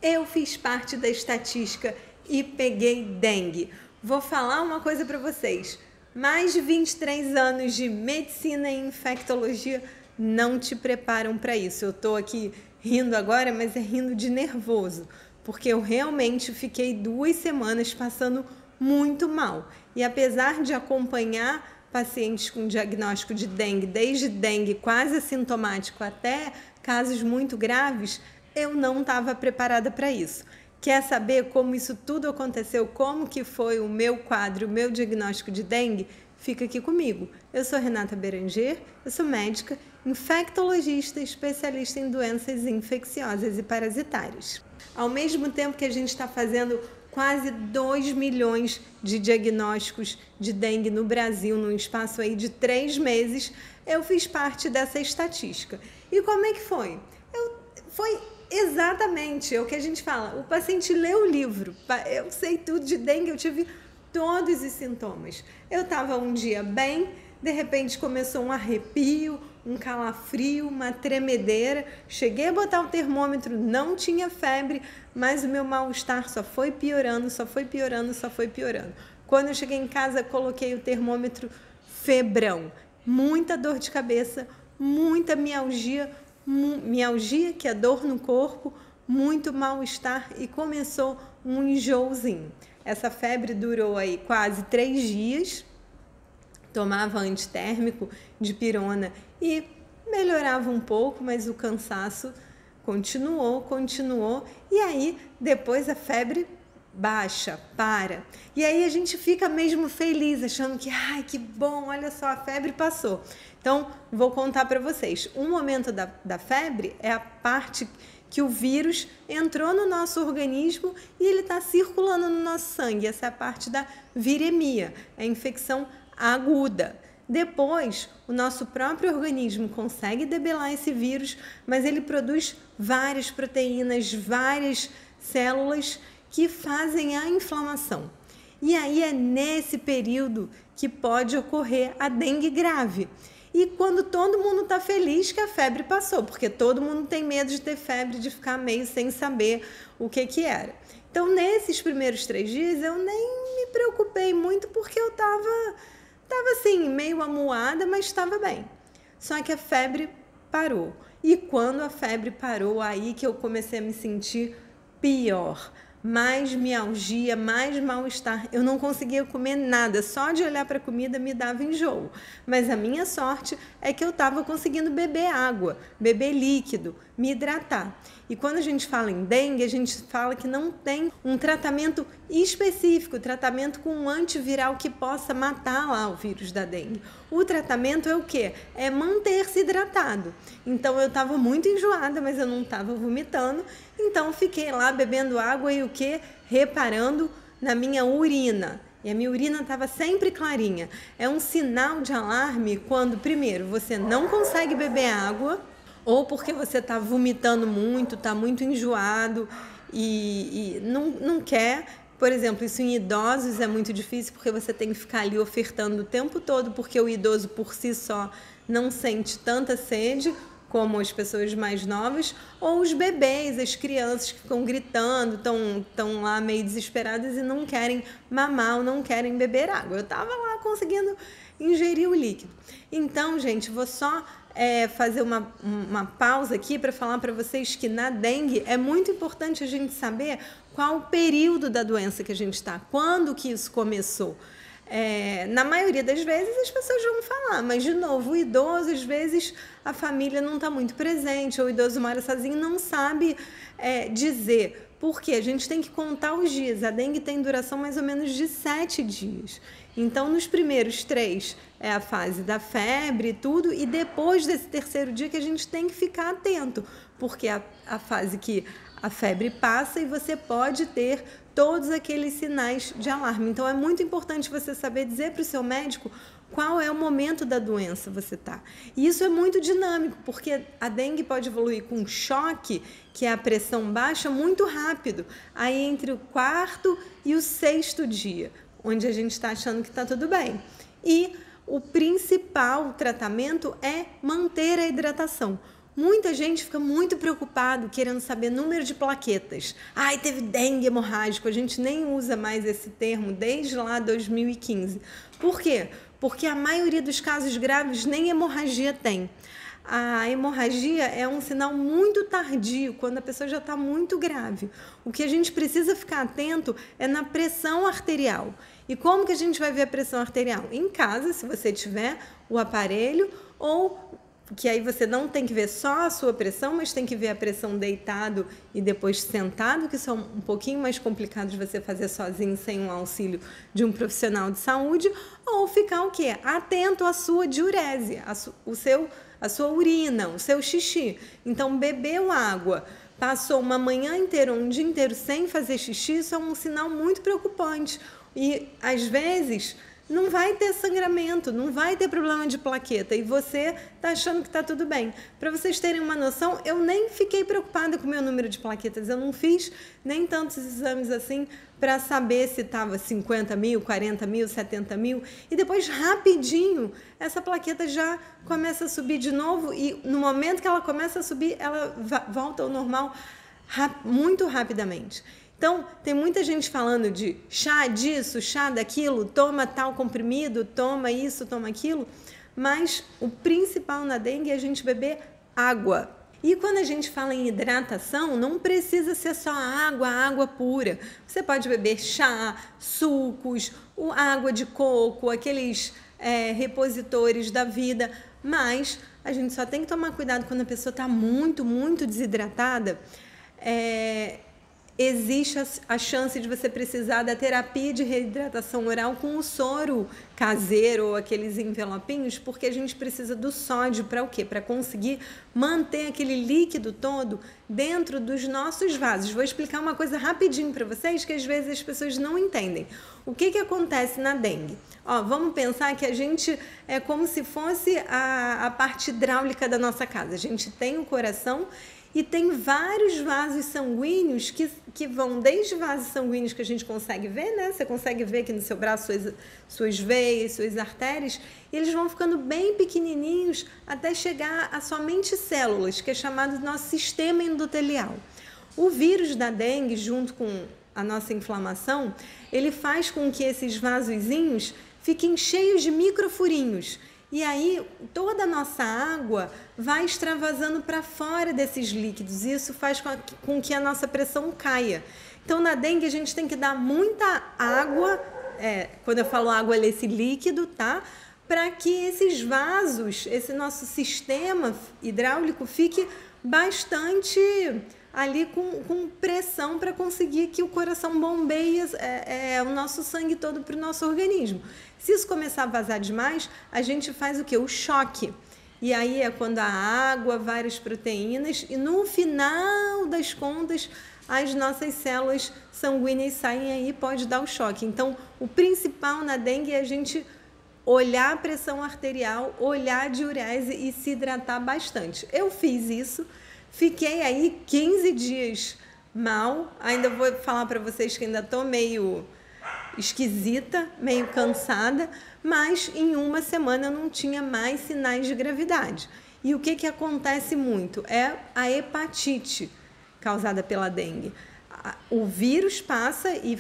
Eu fiz parte da estatística e peguei dengue. Vou falar uma coisa para vocês. Mais de 23 anos de medicina e infectologia não te preparam para isso. Eu tô aqui rindo agora, mas é rindo de nervoso, porque eu realmente fiquei 2 semanas passando muito mal. E apesar de acompanhar pacientes com diagnóstico de dengue, desde dengue quase assintomático até casos muito graves, eu não estava preparada para isso. Quer saber como isso tudo aconteceu, como que foi o meu quadro, o meu diagnóstico de dengue? Fica aqui comigo. Eu sou Renata Beranger, eu sou médica, infectologista, especialista em doenças infecciosas e parasitárias. Ao mesmo tempo que a gente está fazendo quase 2 milhões de diagnósticos de dengue no Brasil, num espaço aí de 3 meses, eu fiz parte dessa estatística. E como é que foi? Foi exatamente o que a gente fala, o paciente lê o livro, eu sei tudo de dengue, eu tive todos os sintomas. Eu estava um dia bem, de repente começou um arrepio, um calafrio, uma tremedeira, cheguei a botar o termômetro, não tinha febre, mas o meu mal-estar só foi piorando, só foi piorando, só foi piorando. Quando eu cheguei em casa, coloquei o termômetro febrão, muita dor de cabeça, muita mialgia, que é dor no corpo, muito mal-estar e começou um enjoozinho. Essa febre durou aí quase 3 dias, tomava antitérmico, dipirona e melhorava um pouco, mas o cansaço continuou e aí depois a febre baixa, para. E aí a gente fica mesmo feliz, achando que, ai, que bom, olha só, a febre passou. Então, vou contar para vocês. Um momento da febre é a parte que o vírus entrou no nosso organismo e ele está circulando no nosso sangue. Essa é a parte da viremia, é a infecção aguda. Depois, o nosso próprio organismo consegue debelar esse vírus, mas ele produz várias proteínas, várias células que fazem a inflamação. E aí é nesse período que pode ocorrer a dengue grave. E quando todo mundo está feliz que a febre passou, porque todo mundo tem medo de ter febre, de ficar meio sem saber o que era. Então, nesses primeiros 3 dias, eu nem me preocupei muito, porque eu estava assim, meio amuada, mas estava bem. Só que a febre parou. E quando a febre parou, aí que eu comecei a me sentir pior. Mais mialgia, mais mal-estar. Eu não conseguia comer nada, só de olhar para a comida me dava enjoo. Mas a minha sorte é que eu estava conseguindo beber água, beber líquido, me hidratar. E quando a gente fala em dengue, a gente fala que não tem um tratamento específico, tratamento com um antiviral que possa matar lá o vírus da dengue. O tratamento é o quê? É manter-se hidratado. Então eu estava muito enjoada, mas eu não estava vomitando, então fiquei lá bebendo água e o quê? Reparando na minha urina. E a minha urina estava sempre clarinha. É um sinal de alarme quando, primeiro, você não consegue beber água, ou porque você está vomitando muito, está muito enjoado e não quer. Por exemplo, isso em idosos é muito difícil, porque você tem que ficar ali ofertando o tempo todo, porque o idoso por si só não sente tanta sede como as pessoas mais novas, ou os bebês, as crianças que ficam gritando, estão lá meio desesperadas e não querem mamar ou não querem beber água. Eu estava lá conseguindo ingerir o líquido. Então, gente, vou só fazer uma pausa aqui para falar para vocês que na dengue é muito importante a gente saber qual o período da doença que a gente está, quando que isso começou. Na maioria das vezes as pessoas vão falar, mas de novo, o idoso, às vezes a família não está muito presente, ou o idoso mora sozinho e não sabe dizer, porque a gente tem que contar os dias. A dengue tem duração mais ou menos de 7 dias. Então, nos primeiros 3 é a fase da febre e tudo, e depois desse 3º dia que a gente tem que ficar atento, porque é a fase que a febre passa e você pode ter todos aqueles sinais de alarme. Então, é muito importante você saber dizer para o seu médico qual é o momento da doença você está. E isso é muito dinâmico, porque a dengue pode evoluir com choque, que é a pressão baixa, muito rápido, aí entre o 4º e o 6º dia, onde a gente está achando que está tudo bem. E o principal tratamento é manter a hidratação. Muita gente fica muito preocupado querendo saber número de plaquetas. Ai, teve dengue hemorrágico. A gente nem usa mais esse termo desde lá 2015. Por quê? Porque a maioria dos casos graves nem hemorragia tem. A hemorragia é um sinal muito tardio, quando a pessoa já está muito grave. O que a gente precisa ficar atento é na pressão arterial. E como que a gente vai ver a pressão arterial? Em casa, se você tiver o aparelho, ou que aí você não tem que ver só a sua pressão, mas tem que ver a pressão deitado e depois sentado, que são um pouquinho mais complicados de você fazer sozinho, sem um auxílio de um profissional de saúde, ou ficar o quê? Atento à sua diurese, a sua urina, o seu xixi. Então, bebeu água, passou uma manhã inteira, um dia inteiro sem fazer xixi, isso é um sinal muito preocupante. E, às vezes, não vai ter sangramento, não vai ter problema de plaqueta e você está achando que está tudo bem. Para vocês terem uma noção, eu nem fiquei preocupada com o meu número de plaquetas, eu não fiz nem tantos exames assim para saber se estava 50 mil, 40 mil, 70 mil e depois rapidinho essa plaqueta já começa a subir de novo e no momento que ela começa a subir, ela volta ao normal muito rapidamente. Então, tem muita gente falando de chá disso, chá daquilo, toma tal comprimido, toma isso, toma aquilo, mas o principal na dengue é a gente beber água. E quando a gente fala em hidratação, não precisa ser só água pura. Você pode beber chá, sucos, água de coco, aqueles repositores da vida, mas a gente só tem que tomar cuidado quando a pessoa está muito, muito desidratada. Existe a chance de você precisar da terapia de reidratação oral com o soro caseiro ou aqueles envelopinhos, porque a gente precisa do sódio para o quê? Para conseguir manter aquele líquido todo dentro dos nossos vasos. Vou explicar uma coisa rapidinho para vocês que às vezes as pessoas não entendem. O que acontece na dengue? Vamos pensar que a gente é como se fosse a parte hidráulica da nossa casa. A gente tem o coração e tem vários vasos sanguíneos que vão desde vasos sanguíneos que a gente consegue ver, né? Você consegue ver aqui no seu braço suas veias, suas artérias, e eles vão ficando bem pequenininhos até chegar a somente células, que é chamado do nosso sistema endotelial. O vírus da dengue, junto com a nossa inflamação, ele faz com que esses vasozinhos fiquem cheios de microfurinhos. E aí, toda a nossa água vai extravasando para fora desses líquidos. E isso faz com que a nossa pressão caia. Então, na dengue, a gente tem que dar muita água, quando eu falo água, é esse líquido, tá? Para que esses vasos, esse nosso sistema hidráulico fique bastante ali com pressão para conseguir que o coração bombeie o nosso sangue todo para o nosso organismo. Se isso começar a vazar demais, a gente faz o quê? O choque. E aí é quando a água, várias proteínas e no final das contas as nossas células sanguíneas saem aí e pode dar o choque. Então, o principal na dengue é a gente olhar a pressão arterial, olhar a diurese e se hidratar bastante. Eu fiz isso. Fiquei aí 15 dias mal, ainda vou falar para vocês que ainda estou meio esquisita, meio cansada, mas em uma semana eu não tinha mais sinais de gravidade. E o que acontece muito? É a hepatite causada pela dengue. O vírus passa e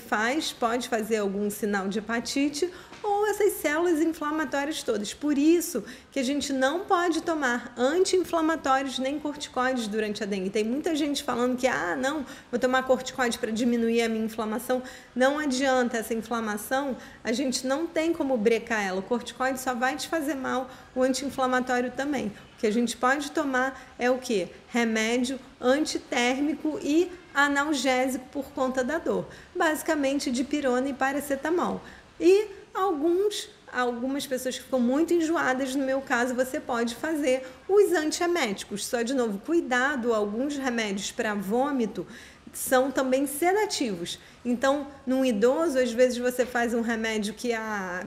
pode fazer algum sinal de hepatite ou essas células inflamatórias todas. Por isso que a gente não pode tomar anti-inflamatórios nem corticoides durante a dengue. Tem muita gente falando que, não, vou tomar corticoide para diminuir a minha inflamação. Não adianta, essa inflamação, a gente não tem como brecar ela. O corticoide só vai te fazer mal, o anti-inflamatório também. O que a gente pode tomar é o quê? Remédio antitérmico e analgésico por conta da dor. Basicamente dipirona e paracetamol. E algumas pessoas que ficam muito enjoadas, no meu caso, você pode fazer os antieméticos. Só, de novo, cuidado, alguns remédios para vômito são também sedativos. Então, num idoso, às vezes você faz um remédio que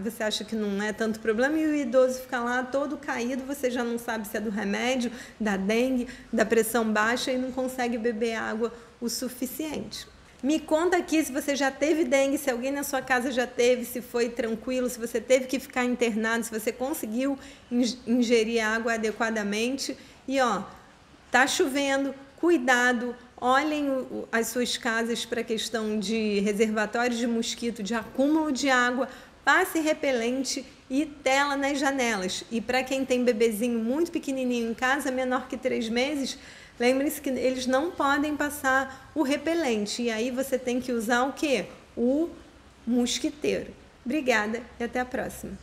você acha que não é tanto problema e o idoso fica lá todo caído, você já não sabe se é do remédio, da dengue, da pressão baixa e não consegue beber água o suficiente. Me conta aqui se você já teve dengue, se alguém na sua casa já teve, se foi tranquilo, se você teve que ficar internado, se você conseguiu ingerir água adequadamente. E Tá chovendo, cuidado, olhem as suas casas para a questão de reservatórios de mosquito, de acúmulo de água, passe repelente e tela nas janelas. E para quem tem bebezinho muito pequenininho em casa, menor que 3 meses, lembre-se que eles não podem passar o repelente. E aí você tem que usar o quê? O mosquiteiro. Obrigada e até a próxima.